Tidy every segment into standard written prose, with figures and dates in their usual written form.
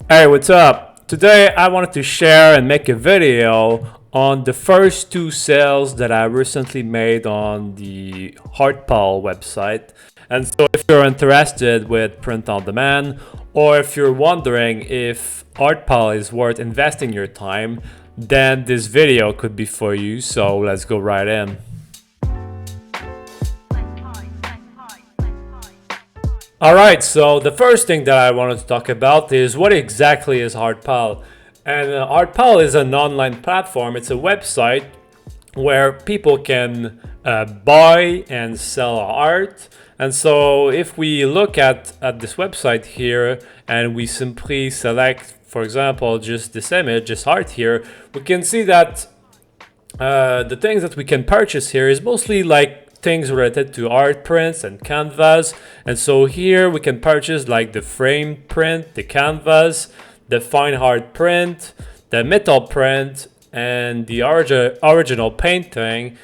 Hey, what's up? Today I wanted to share and make a video on the first two sales that I recently made on the ArtPal website. And so if you're interested with print on demand, or if you're wondering if ArtPal is worth investing your time, then this video could be for you. So let's go right in. Alright, so the first thing that I wanted to talk about is what exactly is ArtPal. And ArtPal is an online platform, it's a website where people can buy and sell art. And so if we look at this website here and we simply select, for example, just this image, this art here, we can see that the things that we can purchase here is mostly like things related to art prints and canvas. And so here we can purchase like the frame print, the canvas, the fine art print, the metal print, and the original painting.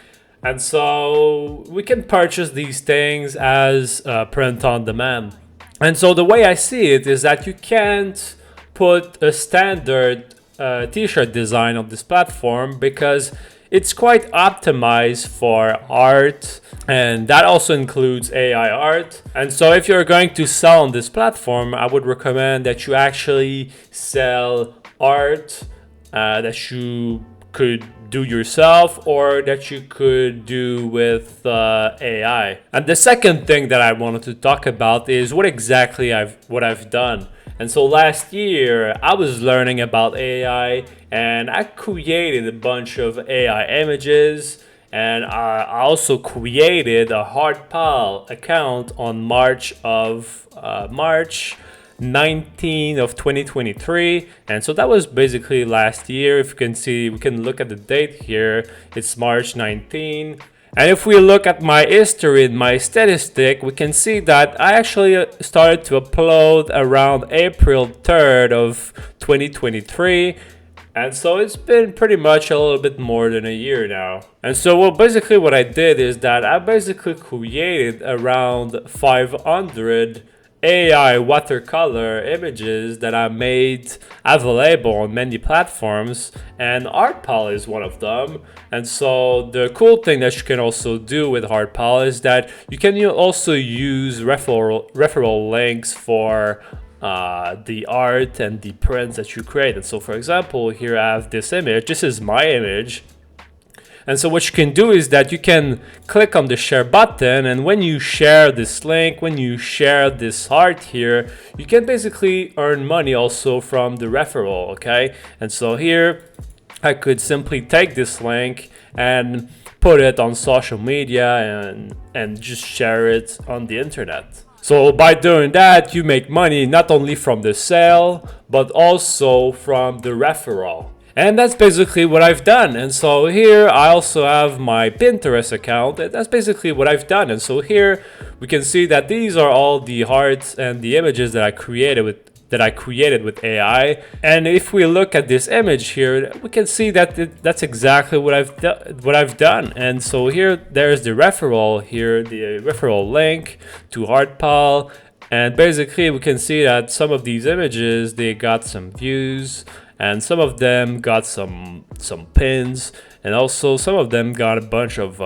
And so we can purchase these things as print on demand. And so the way I see it is that you can't put a standard t-shirt design on this platform because it's quite optimized for art, and that also includes AI art. And so if you're going to sell on this platform, I would recommend that you actually sell art that you could do yourself or that you could do with AI. And the second thing that I wanted to talk about is what exactly I've done. And so last year I was learning about AI and I created a bunch of AI images, and I also created a ArtPal account on March 19 of 2023. And so that was basically last year. If you can see, we can look at the date here, it's March 19. And if we look at my history and my statistic, we can see that I actually started to upload around April 3rd of 2023. And so it's been pretty much a little bit more than a year now. And so basically what I did is that I basically created around 500 AI watercolor images that I made available on many platforms, and ArtPal is one of them. And so the cool thing that you can also do with ArtPal is that you can also use referral links for the art and the prints that you create. And so for example, here I have this image. This is my image. And so what you can do is that you can click on the share button, and when you share this link, when you share this art here, you can basically earn money also from the referral, okay? And so here I could simply take this link and put it on social media and just share it on the internet. So by doing that, you make money not only from the sale, but also from the referral. And that's basically what I've done. And so here I also have my Pinterest account, and that's basically what I've done. And so here we can see that these are all the arts and the images that I created with AI. And if we look at this image here, we can see that that's exactly what I've done. And so here there's the referral here, the referral link to ArtPal. And basically we can see that some of these images, they got some views, and some of them got some pins, and also some of them got a bunch of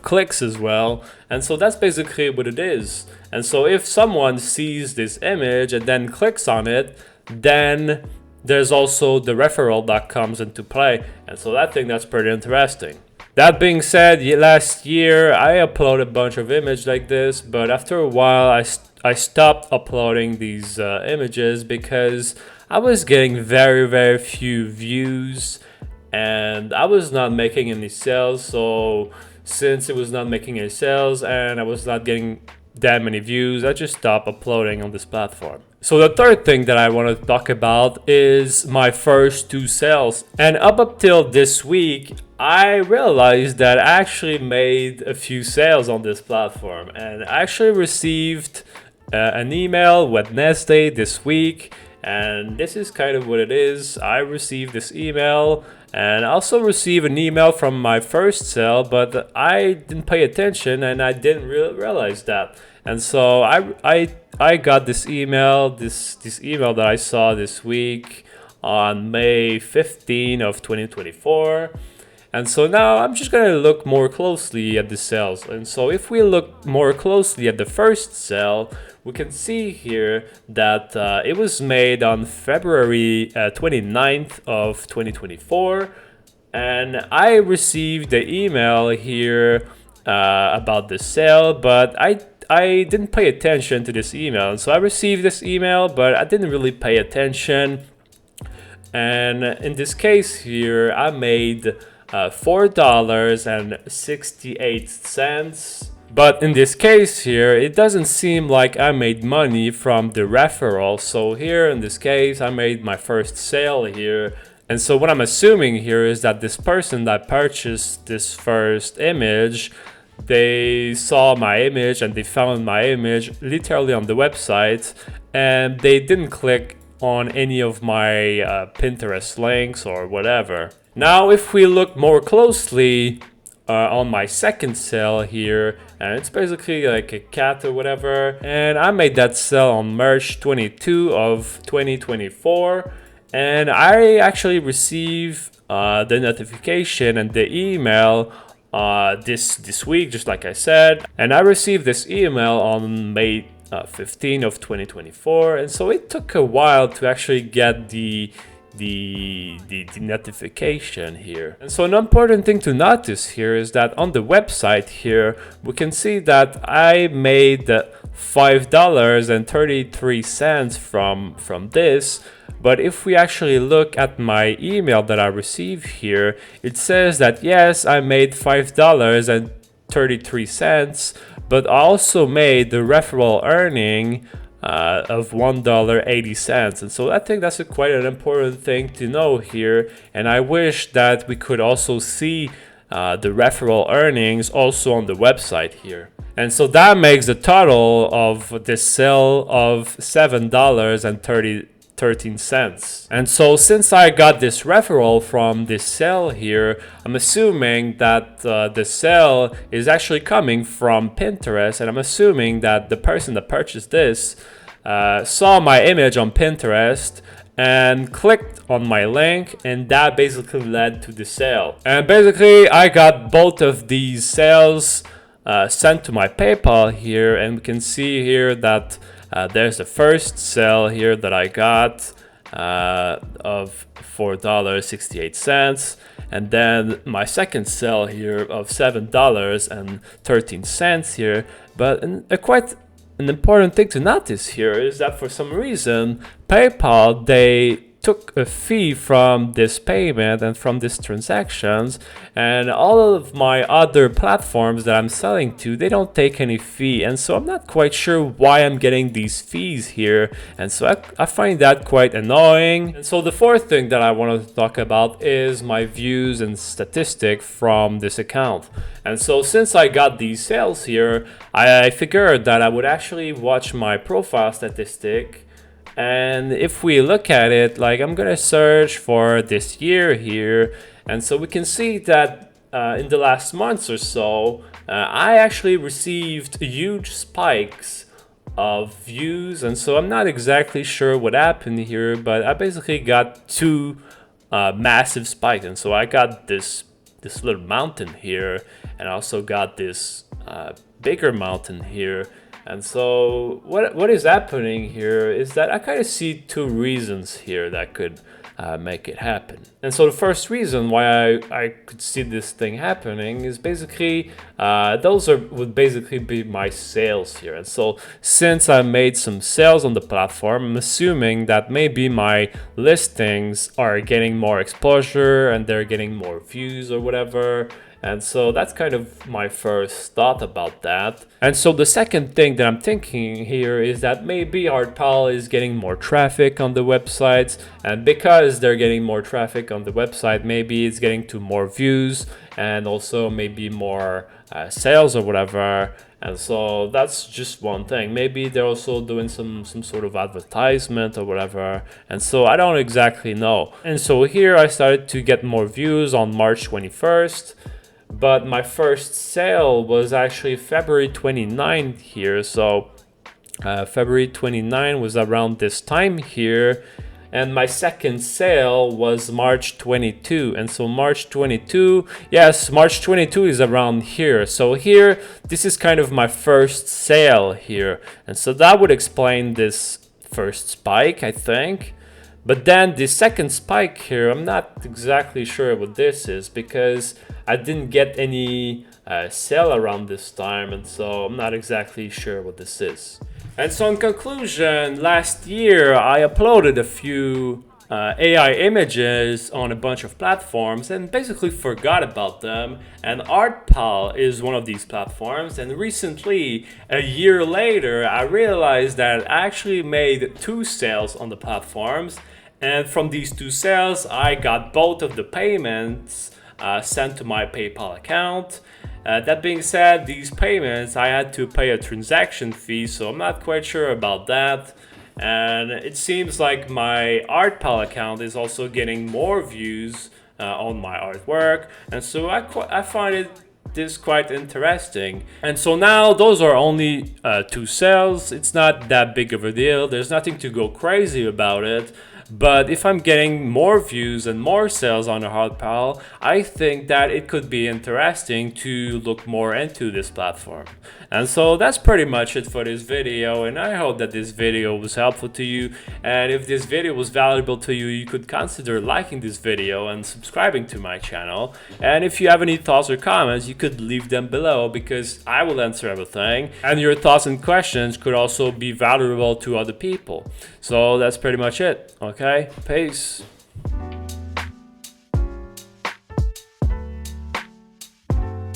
clicks as well. And so that's basically what it is. And so if someone sees this image and then clicks on it, then there's also the referral that comes into play. And so I think that's pretty interesting. That being said, last year I uploaded a bunch of images like this, but after a while I stopped uploading these images because I was getting very few views and I was not making any sales. So since it was not making any sales and I was not getting that many views, I just stopped uploading on this platform. So the third thing that I want to talk about is my first two sales. And up until this week, I realized that I actually made a few sales on this platform, and I actually received an email Wednesday this week. And this is kind of what it is. I received this email, and I also received an email from my first sale, but I didn't pay attention and I didn't realize that. And so I got this email, this email that I saw this week on May 15 of 2024. And so now I'm just going to look more closely at the sales. And so if we look more closely at the first sale, we can see here that it was made on February 29th of 2024. And I received the email here about the sale, but I didn't pay attention to this email. And so I received this email, but I didn't really pay attention. And in this case here, I made $4.68. But in this case here, it doesn't seem like I made money from the referral. So here in this case, I made my first sale here. And so what I'm assuming here is that this person that purchased this first image, they saw my image and they found my image literally on the website, and they didn't click on any of my Pinterest links or whatever. Now, if we look more closely on my second sale here, and it's basically like a cat or whatever, and I made that sale on March 22 of 2024, and I actually received the notification and the email this week, just like I said, and I received this email on May 15 of 2024, and so it took a while to actually get the notification here. And so an important thing to notice here is that on the website here, we can see that I made $5.33 from this. But if we actually look at my email that I received here, it says that yes, I made $5.33, but I also made the referral earning of $1.80. And so I think that's quite an important thing to know here. And I wish that we could also see the referral earnings also on the website here. And so that makes the total of this sale of $7.13. And so since I got this referral from this sale here, I'm assuming that the sale is actually coming from Pinterest, and I'm assuming that the person that purchased this saw my image on Pinterest and clicked on my link, and that basically led to the sale. And basically I got both of these sales sent to my PayPal here, and we can see here that there's the first sale here that I got of $4.68, and then my second sale here of $7.13 here. But quite an important thing to notice here is that for some reason PayPal, they took a fee from this payment and from these transactions, and all of my other platforms that I'm selling to, they don't take any fee. And so I'm not quite sure why I'm getting these fees here, and so I find that quite annoying. And so the fourth thing that I want to talk about is my views and statistic from this account. And so since I got these sales here, I figured that I would actually watch my profile statistic. And if we look at it, like I'm gonna search for this year here, and so we can see that in the last months or so, I actually received huge spikes of views. And so I'm not exactly sure what happened here, but I basically got two massive spikes. And so I got this little mountain here, and I also got this bigger mountain here. And so what is happening here is that I kind of see two reasons here that could make it happen. And so the first reason why I could see this thing happening is basically would basically be my sales here. And so since I made some sales on the platform, I'm assuming that maybe my listings are getting more exposure and they're getting more views or whatever. And so that's kind of my first thought about that. And so the second thing that I'm thinking here is that maybe ArtPal is getting more traffic on the websites, and because they're getting more traffic on the website, maybe it's getting to more views and also maybe more sales or whatever. And so that's just one thing. Maybe they're also doing some sort of advertisement or whatever. And so I don't exactly know. And so here I started to get more views on March 21st. but my first sale was actually February 29th here. So February 29 was around this time here, and my second sale was March 22. And so March 22, yes, March 22 is around here. So here, this is kind of my first sale here, and so that would explain this first spike, I think. But then the second spike here, I'm not exactly sure what this is, because I didn't get any sale around this time, and so I'm not exactly sure what this is. And so in conclusion, last year I uploaded a few AI images on a bunch of platforms and basically forgot about them. And ArtPal is one of these platforms. And recently, a year later, I realized that I actually made 2 sales on the platforms. And from these 2 sales, I got both of the payments sent to my PayPal account. That being said, these payments, I had to pay a transaction fee, so I'm not quite sure about that. And it seems like my ArtPal account is also getting more views on my artwork, and so I find this quite interesting. And so now those are only 2 sales. It's not that big of a deal. There's nothing to go crazy about it. But if I'm getting more views and more sales on ArtPal, I think that it could be interesting to look more into this platform. And so that's pretty much it for this video, and I hope that this video was helpful to you. And if this video was valuable to you, you could consider liking this video and subscribing to my channel. And if you have any thoughts or comments, you could leave them below, because I will answer everything. And your thoughts and questions could also be valuable to other people. So that's pretty much it. Okay, peace.